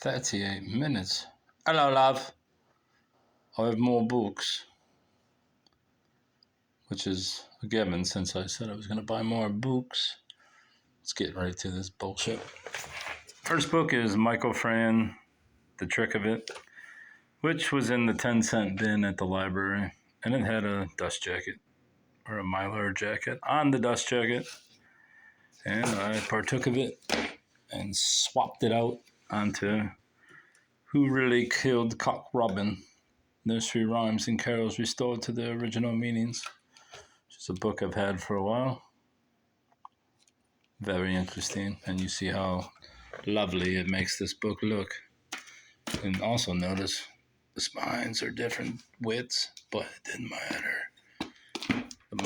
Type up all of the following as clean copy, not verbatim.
38 minutes. Hello, love. I have more books, which is a given since I said I was going to buy more books. Let's get right to this bullshit. First book is Michael Frayn, The Trick of It, which was in the 10-cent bin at the library, and it had a dust jacket, or a Mylar jacket, on the dust jacket, and I partook of it and swapped it out onto Who Really Killed Cock Robin? Nursery Rhymes and Carols Restored to Their Original Meanings, which is a book I've had for a while. Very interesting, and you see how lovely it makes this book look. And also notice the spines are different widths, but it didn't matter. The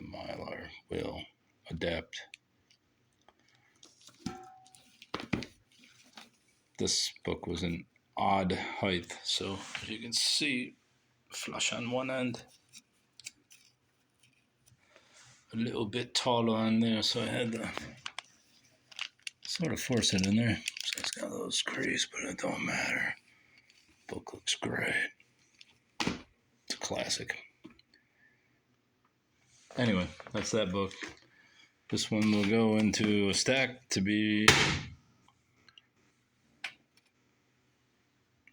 Mylar will adapt. This book was an odd height, so as you can see, flush on one end, a little bit taller on there, so I had to sort of force it in there. So it's got those crease, but it don't matter. Book looks great. It's a classic. Anyway, that's that book. This one will go into a stack to be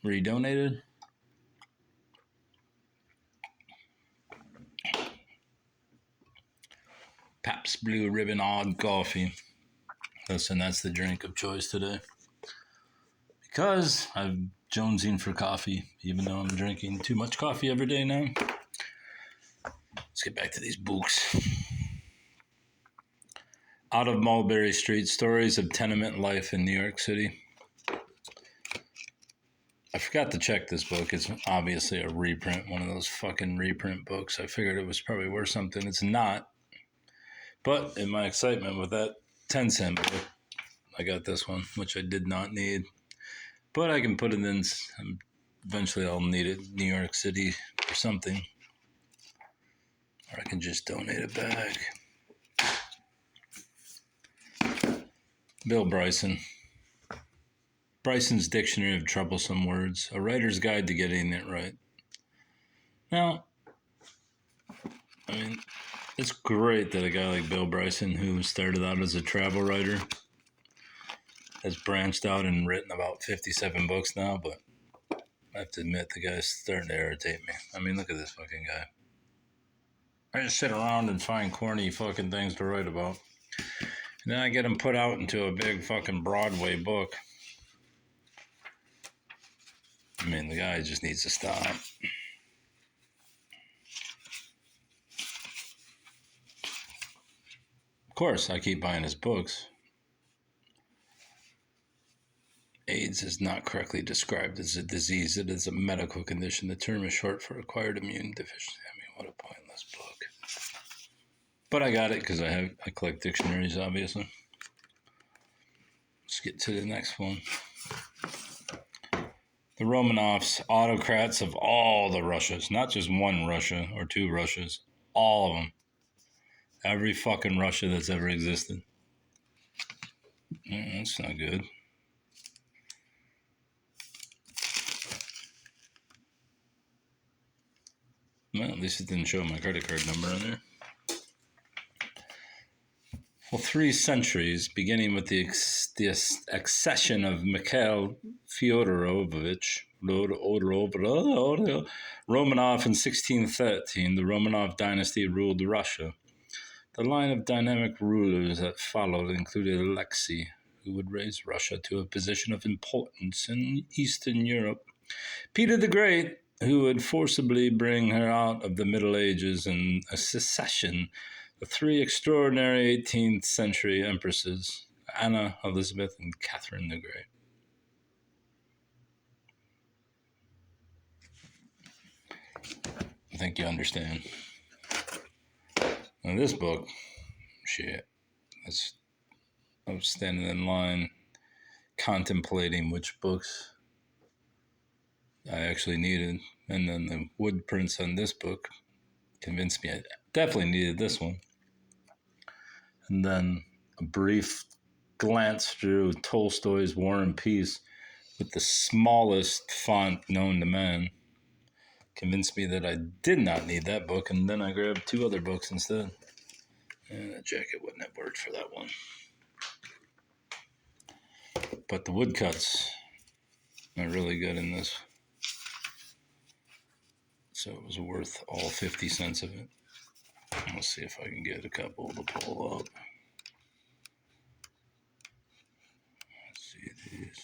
redonated. Pabst Blue Ribbon Odd Coffee. Listen, that's the drink of choice today. Because I'm jonesing for coffee, even though I'm drinking too much coffee every day now. Let's get back to these books. Out of Mulberry Street, Stories of Tenement Life in New York City. I forgot to check this book. It's obviously a reprint, one of those fucking reprint books. I figured it was probably worth something. It's not. But in my excitement with that 10-cent book, I got this one, which I did not need. But I can put it in. Eventually I'll need it in New York City or something. Or I can just donate it back. Bill Bryson. Bryson's Dictionary of Troublesome Words. A Writer's Guide to Getting It Right. Now, I mean, it's great that a guy like Bill Bryson, who started out as a travel writer, has branched out and written about 57 books now, but I have to admit, the guy's starting to irritate me. I mean, look at this fucking guy. I just sit around and find corny fucking things to write about. And then I get them put out into a big fucking Broadway book. I mean, the guy just needs to stop. Of course, I keep buying his books. AIDS is not correctly described as a disease. It is a medical condition. The term is short for acquired immune deficiency. I mean, what a pointless book. But I got it because I collect dictionaries, obviously. Let's get to the next one. The Romanovs, autocrats of all the Russias. Not just one Russia or two Russias. All of them. Every fucking Russia that's ever existed. That's not good. Well, at least it didn't show my credit card number on there. Well, 3 centuries, beginning with the accession of Mikhail Fyodorovich Romanov in 1613, the Romanov dynasty ruled Russia. The line of dynamic rulers that followed included Alexei, who would raise Russia to a position of importance in Eastern Europe, Peter the Great, who would forcibly bring her out of the Middle Ages, and a secession, the 3 extraordinary 18th century empresses, Anna, Elizabeth, and Catherine the Great. I think you understand. Now this book, shit, I was standing in line contemplating which books I actually needed, and then the wood prints on this book convinced me I definitely needed this one. And then a brief glance through Tolstoy's War and Peace with the smallest font known to man convinced me that I did not need that book, and then I grabbed 2 other books instead. And the jacket wouldn't have worked for that one. But the woodcuts are really good in this. So it was worth all 50 cents of it. Let's see if I can get a couple to pull up. Let's see these.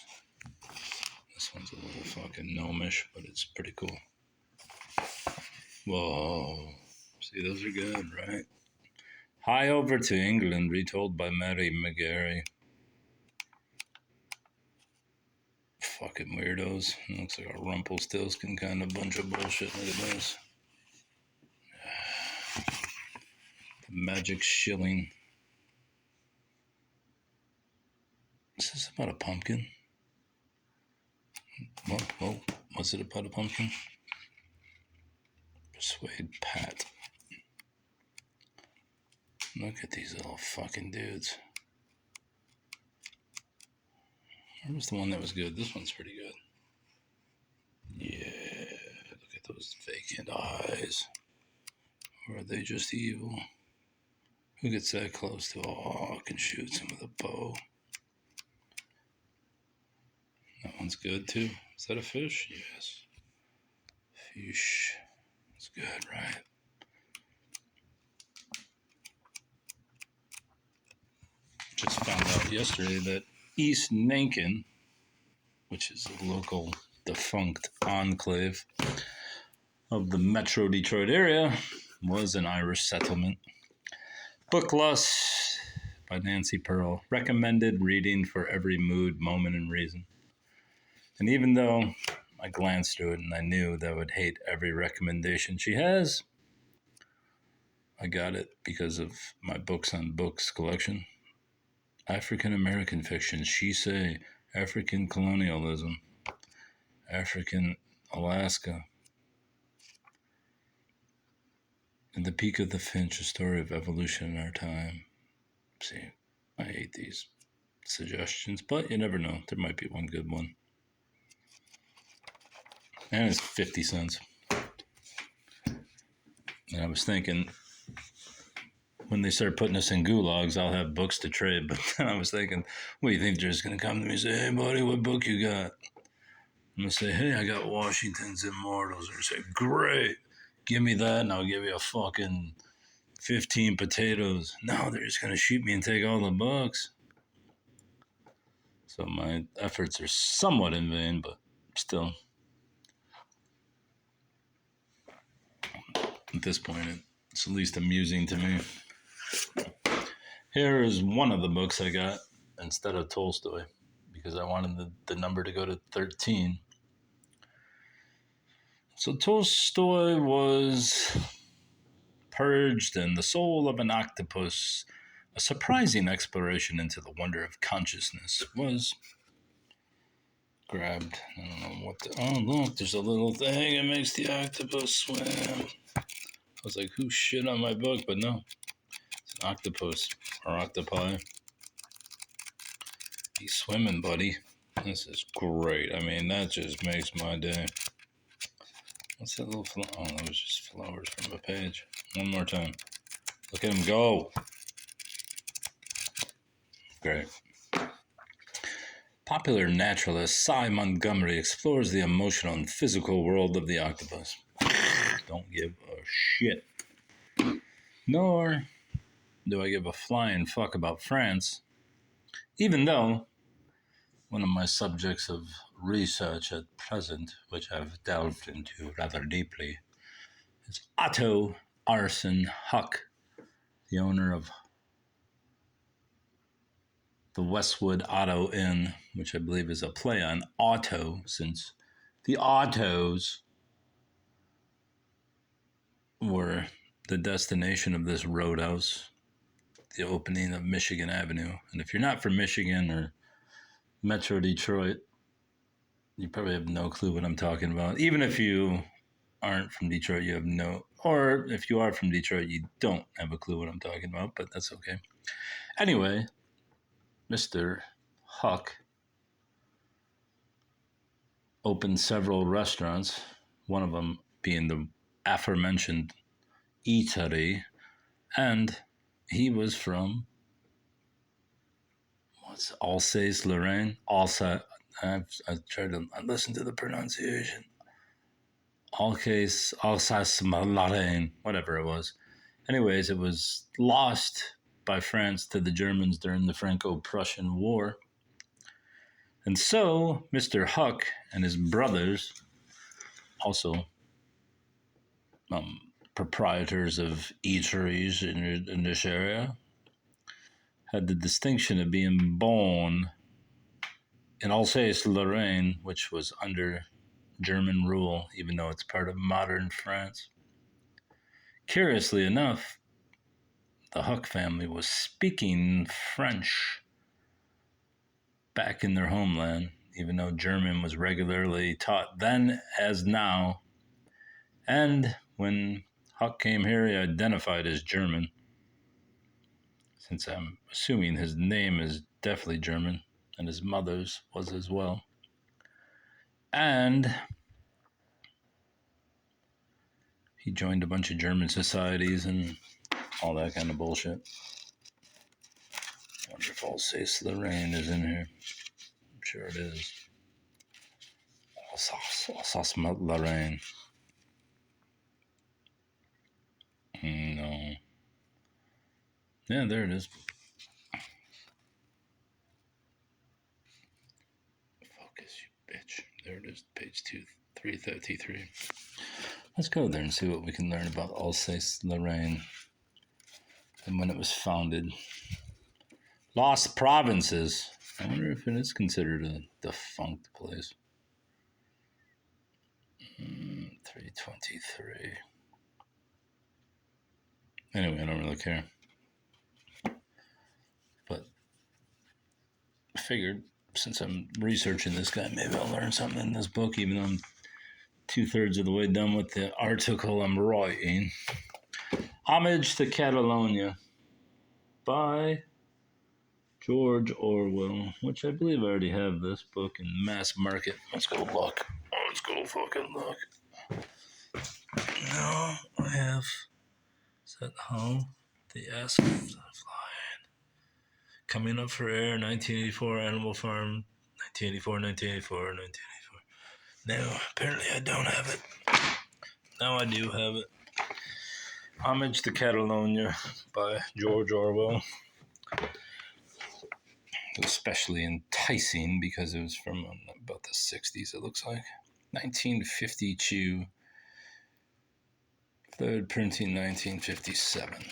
This one's a little fucking gnomish, but it's pretty cool. Whoa. See, those are good, right? High Over to England, retold by Mary McGarry. Fucking weirdos. It looks like a Rumpelstiltskin kind of bunch of bullshit. Look at this. The Magic Shilling. Is this about a pumpkin? Whoa. Was it about a pumpkin? Persuade Pat. Look at these little fucking dudes. Where was the one that was good? This one's pretty good. Yeah, look at those vacant eyes. Or are they just evil? Who gets that close to? Oh, I can shoot some with a bow. That one's good too. Is that a fish? Yes. Fish. It's good, right? Just found out yesterday that East Nankin, which is a local defunct enclave of the Metro Detroit area, was an Irish settlement. Book Lust by Nancy Pearl. Recommended reading for every mood, moment, and reason. And even though I glanced through it and I knew that I would hate every recommendation she has, I got it because of my Books on Books collection. African American fiction, she say, African colonialism, African Alaska, and The Peak of the Finch, a story of evolution in our time. See, I hate these suggestions, but you never know. There might be one good one. And it's 50 cents. And I was thinking, when they start putting us in gulags, I'll have books to trade. But then I was thinking, what do you think they're just going to come to me and say, hey, buddy, what book you got? I'm going to say, hey, I got Washington's Immortals. Or say, great, give me that and I'll give you a fucking 15 potatoes. No, they're just going to shoot me and take all the books. So my efforts are somewhat in vain, but still. At this point, it's at least amusing to me. Here is one of the books I got instead of Tolstoy, because I wanted the number to go to 13. So Tolstoy was Purged and The Soul of an Octopus, a surprising exploration into the wonder of consciousness, was grabbed. I don't know what oh, look, there's a little thing that makes the octopus swim. I was like, who shit on my book? But no, it's an octopus or octopi. He's swimming, buddy. This is great. I mean, that just makes my day. What's that little flower? Oh, that was just flowers from a page. One more time. Look at him go. Great. Popular naturalist Cy Montgomery explores the emotional and physical world of the octopus. Don't give a shit. Nor do I give a flying fuck about France, even though one of my subjects of research at present, which I've delved into rather deeply, is Otto Arson Huck, the owner of the Westwood Otto Inn, which I believe is a play on Otto, since the Ottos were the destination of this roadhouse, the opening of Michigan Avenue. And if you're not from Michigan or Metro Detroit, you probably have no clue what I'm talking about. Even if you aren't from Detroit, you have no, or if you are from Detroit, you don't have a clue what I'm talking about, but that's okay. Anyway, Mr. Huck opened several restaurants, one of them being the aforementioned eatery, and he was from Alsace-Lorraine. I've tried to listen to the pronunciation. Alsace-Lorraine, whatever it was. Anyways, it was lost by France to the Germans during the Franco-Prussian War. And so, Mr. Huck and his brothers, also proprietors of eateries in this area, had the distinction of being born in Alsace-Lorraine, which was under German rule, even though it's part of modern France. Curiously enough, the Huck family was speaking French back in their homeland, even though German was regularly taught then as now. And when Huck came here, he identified as German, since I'm assuming his name is definitely German, and his mother's was as well. And he joined a bunch of German societies and all that kind of bullshit. I wonder if Alsace-Lorraine is in here. I'm sure it is. Alsace-Lorraine. No. Yeah, there it is. Focus, you bitch. There it is, page 333. Let's go there and see what we can learn about Alsace-Lorraine and when it was founded. Lost Provinces. I wonder if it is considered a defunct place. 323. Anyway, I don't really care. But I figured since I'm researching this guy, maybe I'll learn something in this book, even though I'm 2/3 of the way done with the article I'm writing. Homage to Catalonia by George Orwell, which I believe I already have this book in mass market. Let's go look. Let's go fucking look. No, I have. Is that how? The S flying. Coming Up for Air, 1984, Animal Farm, 1984. No, apparently I don't have it. Now I do have it. Homage to Catalonia by George Orwell. Especially enticing because it was from about the 60s, it looks like. 1952. Third printing, 1957.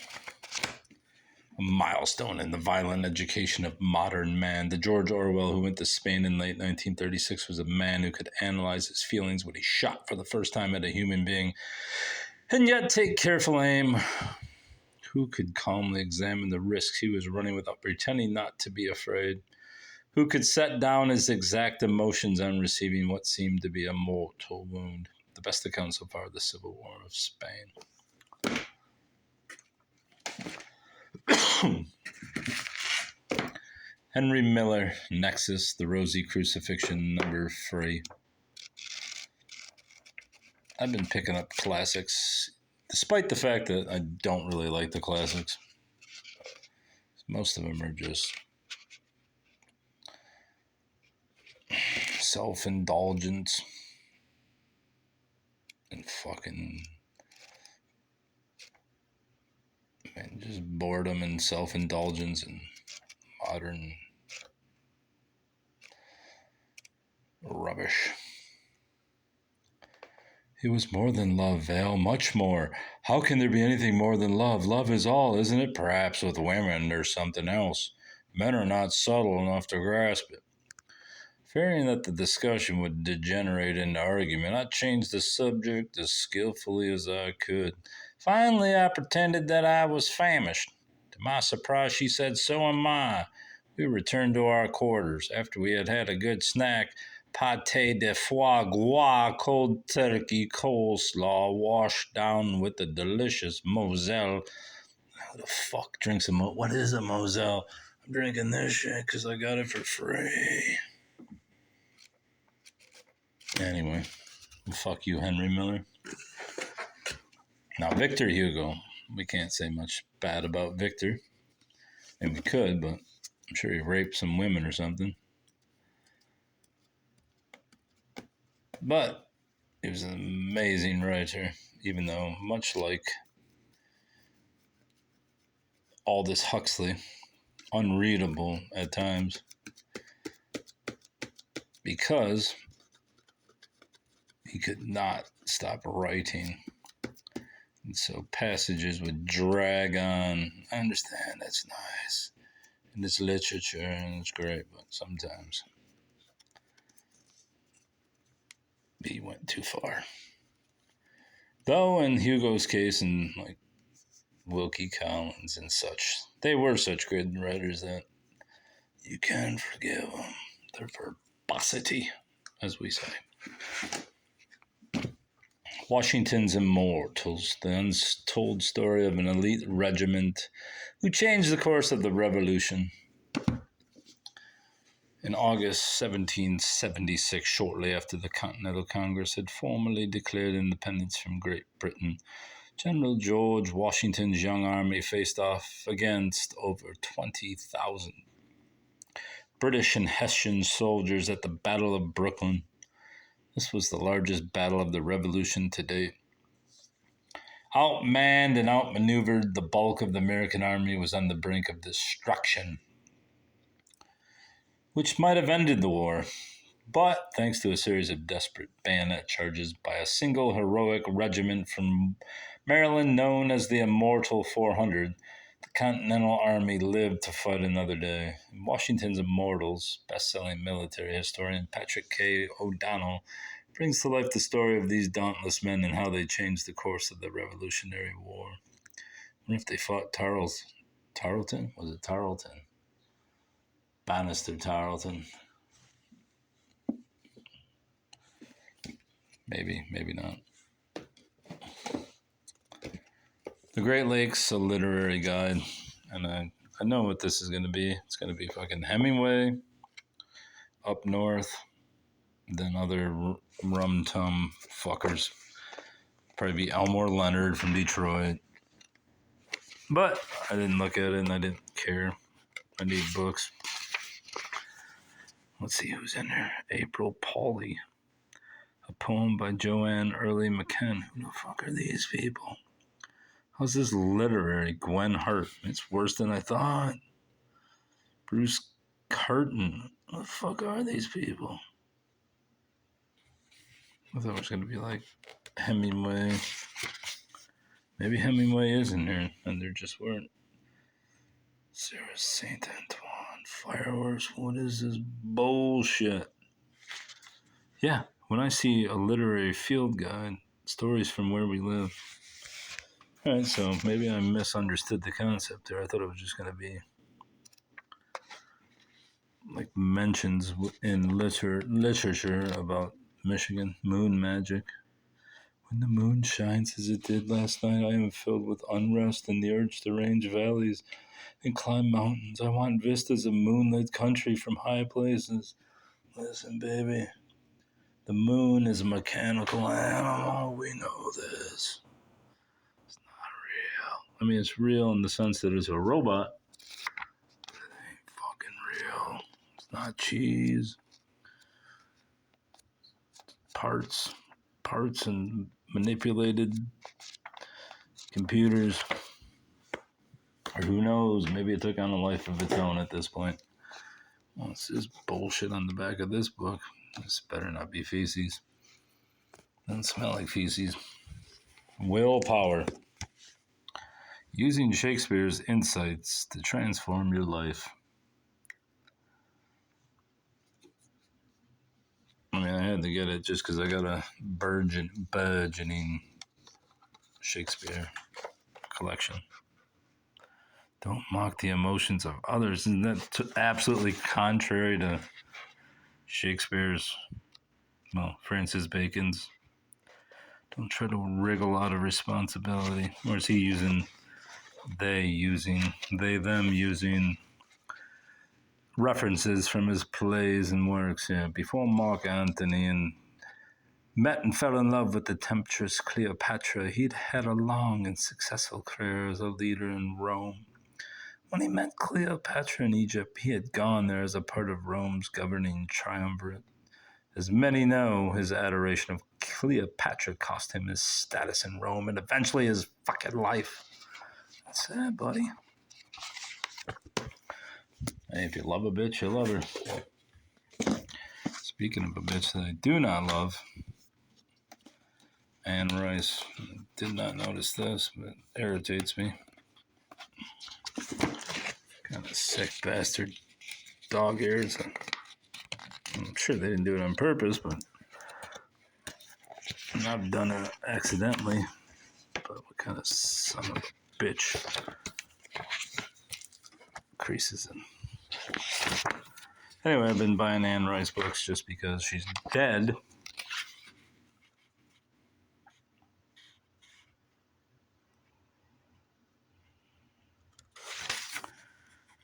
A milestone in the violent education of modern man. The George Orwell who went to Spain in late 1936 was a man who could analyze his feelings when he shot for the first time at a human being and yet take careful aim. Who could calmly examine the risks he was running without pretending not to be afraid? Who could set down his exact emotions on receiving what seemed to be a mortal wound? The best account so far of the Civil War of Spain. Henry Miller, Nexus, The Rosy Crucifixion, number 3. I've been picking up classics, despite the fact that I don't really like the classics. Most of them are just self-indulgence and fucking just boredom and self-indulgence and modern rubbish. It was more than love, Vale, much more. How can there be anything more than love? Love is all, isn't it? Perhaps with women there's something else. Men are not subtle enough to grasp it. Fearing that the discussion would degenerate into argument, I changed the subject as skillfully as I could. Finally, I pretended that I was famished. To my surprise, she said, "So am I." We returned to our quarters. After we had had a good snack, pâté de foie gras, cold turkey, coleslaw, washed down with a delicious Moselle. Who the fuck drinks a Moselle? What is a Moselle? I'm drinking this shit because I got it for free. Anyway, fuck you, Henry Miller. Now, Victor Hugo. We can't say much bad about Victor. And we could, but I'm sure he raped some women or something. But he was an amazing writer, even though, much like Aldous Huxley, unreadable at times because he could not stop writing. And so passages would drag on. I understand that's nice. And it's literature and it's great, but sometimes he went too far. Though in Hugo's case and like Wilkie Collins and such, they were such good writers that you can forgive them. Their verbosity, as we say. Washington's Immortals, the untold story of an elite regiment who changed the course of the Revolution. In August 1776, shortly after the Continental Congress had formally declared independence from Great Britain, General George Washington's young army faced off against over 20,000 British and Hessian soldiers at the Battle of Brooklyn. This was the largest battle of the Revolution to date. Outmanned and outmaneuvered, the bulk of the American army was on the brink of destruction, which might have ended the war. But thanks to a series of desperate bayonet charges by a single heroic regiment from Maryland known as the Immortal 400, the Continental Army lived to fight another day. Washington's Immortals, best-selling military historian Patrick K. O'Donnell, brings to life the story of these dauntless men and how they changed the course of the Revolutionary War. I wonder if they fought Tarleton? Was it Tarleton? Bannister Tarleton. Maybe, maybe not. The Great Lakes, a literary guide. And I know what this is going to be. It's going to be fucking Hemingway up north, then other rum-tum fuckers. Probably be Elmore Leonard from Detroit. But I didn't look at it and I didn't care. I need books. Let's see who's in there. April Pauley. A poem by Joanne Early McKen. Who the fuck are these people? How's this literary? Gwen Hart. It's worse than I thought. Bruce Carton. What the fuck are these people? I thought it was going to be like Hemingway. Maybe Hemingway is in there, and there just weren't. Sarah St. Antoine. Fireworks. What is this bullshit? Yeah, when I see a literary field guide, stories from where we live. All right, so maybe I misunderstood the concept there. I thought it was just going to be like mentions in literature about Michigan, moon magic. When the moon shines as it did last night, I am filled with unrest and the urge to range valleys and climb mountains. I want vistas of moonlit country from high places. Listen, baby, the moon is a mechanical animal. We know this. It's not real. I mean, it's real in the sense that it's a robot. But it ain't fucking real. It's not cheese. Parts and manipulated computers. Or who knows, maybe it took on a life of its own at this point. What's this bullshit on the back of this book? This better not be feces. Doesn't smell like feces. Willpower. Using Shakespeare's insights to transform your life. I mean, I had to get it just because I got a burgeoning Shakespeare collection. Don't mock the emotions of others. Isn't that absolutely contrary to Shakespeare's, well, Francis Bacon's? Don't try to wriggle out of responsibility. Or is he using them using references from his plays and works. Yeah, before Mark Antony and met and fell in love with the temptress Cleopatra, he'd had a long and successful career as a leader in Rome. When he met Cleopatra in Egypt, he had gone there as a part of Rome's governing triumvirate. As many know, his adoration of Cleopatra cost him his status in Rome and eventually his fucking life. That's sad, buddy. Hey, if you love a bitch, you love her. Speaking of a bitch that I do not love, Anne Rice. Did not notice this, but it irritates me. Kind of sick bastard dog ears. I'm sure they didn't do it on purpose, but I've done it accidentally. But what kind of son of a bitch creases in? Anyway, I've been buying Anne Rice books just because she's dead.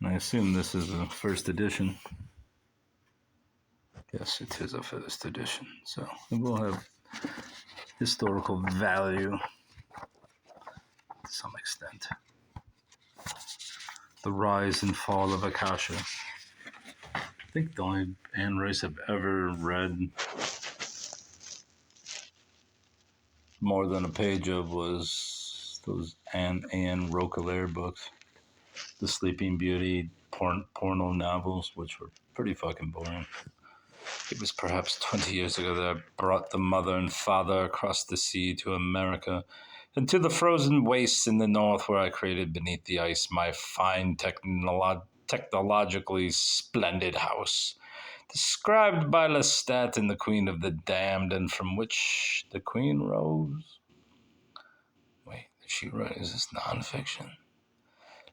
And I assume this is a first edition. Yes, it is a first edition. So it will have historical value to some extent. The Rise and Fall of Akasha. I think the only Anne Rice I've ever read more than a page of was those Anne Roquelaire books. The Sleeping Beauty porno novels, which were pretty fucking boring. It was perhaps 20 years ago that I brought the mother and father across the sea to America and to the frozen wastes in the north where I created beneath the ice my fine technologically splendid house, described by Lestat in The Queen of the Damned, and from which the Queen rose. Wait, did she write? Is this nonfiction?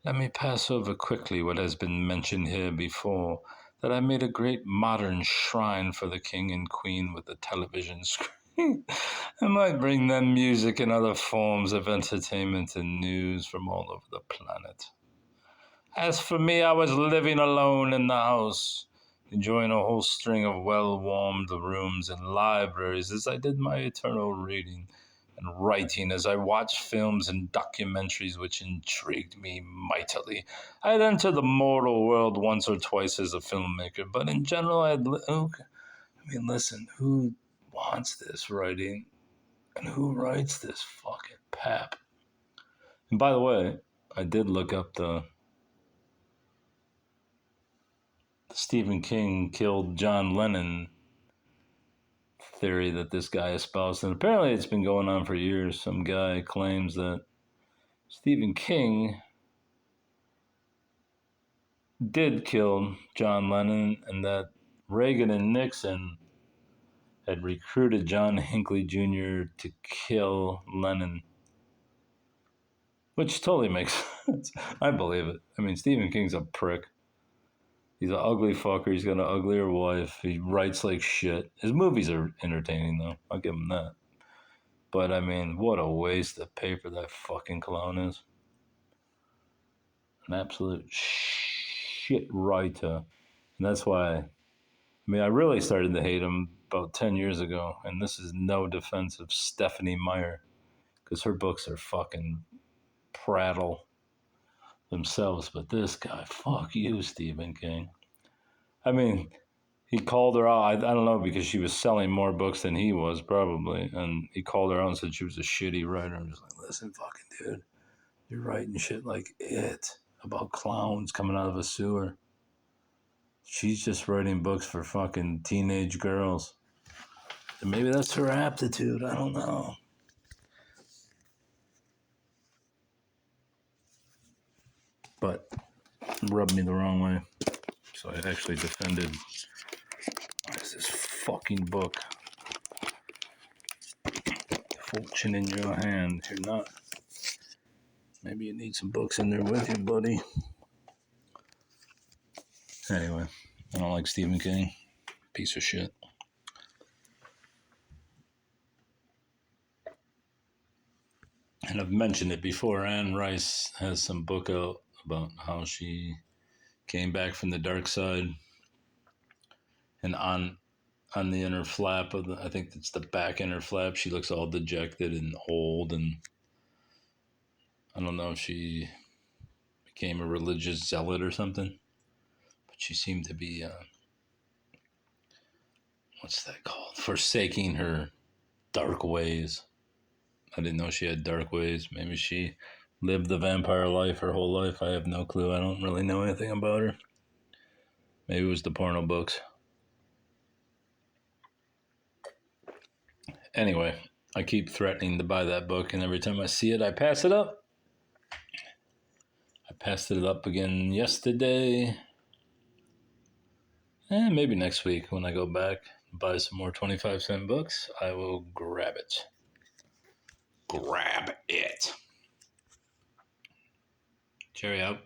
Let me pass over quickly what has been mentioned here before, that I made a great modern shrine for the king and queen with a television screen. I might bring them music and other forms of entertainment and news from all over the planet. As for me, I was living alone in the house, enjoying a whole string of well-warmed rooms and libraries as I did my eternal reading and writing, as I watched films and documentaries which intrigued me mightily. I'd entered the mortal world once or twice as a filmmaker, but in general, listen, who wants this writing? And who writes this fucking pap? And by the way, I did look up the Stephen King killed John Lennon theory that this guy espoused, and apparently it's been going on for years. Some guy claims that Stephen King did kill John Lennon and that Reagan and Nixon had recruited John Hinckley Jr. to kill Lennon, which totally makes sense. I believe it. I mean, Stephen King's a prick. He's an ugly fucker. He's got an uglier wife. He writes like shit. His movies are entertaining, though. I'll give him that. But, I mean, what a waste of paper that fucking clown is. An absolute shit writer. And that's why, I really started to hate him about 10 years ago. And this is no defense of Stephanie Meyer, because her books are fucking prattle themselves. But this guy, fuck you, Stephen King. I mean, he called her out. I don't know, because she was selling more books than he was, probably. And he called her out and said she was a shitty writer. I'm just like, listen, fucking dude, you're writing shit like It about clowns coming out of a sewer. She's just writing books for fucking teenage girls. And maybe that's her aptitude. I don't know. But it rubbed me the wrong way. So I actually defended, what is this fucking book? Fortune in Your Hand. You're not. Maybe you need some books in there with you, buddy. Anyway, I don't like Stephen King. Piece of shit. And I've mentioned it before. Anne Rice has some book out about how she came back from the dark side, and on the inner flap of I think it's the back inner flap, she looks all dejected and old, and I don't know if she became a religious zealot or something, but she seemed to be what's that called? Forsaking her dark ways. I didn't know she had dark ways. Maybe she lived the vampire life her whole life. I have no clue. I don't really know anything about her. Maybe it was the porno books. Anyway, I keep threatening to buy that book, and every time I see it, I pass it up. I passed it up again yesterday. And maybe next week when I go back and buy some more 25-cent books, I will grab it. Grab it. Cherry out.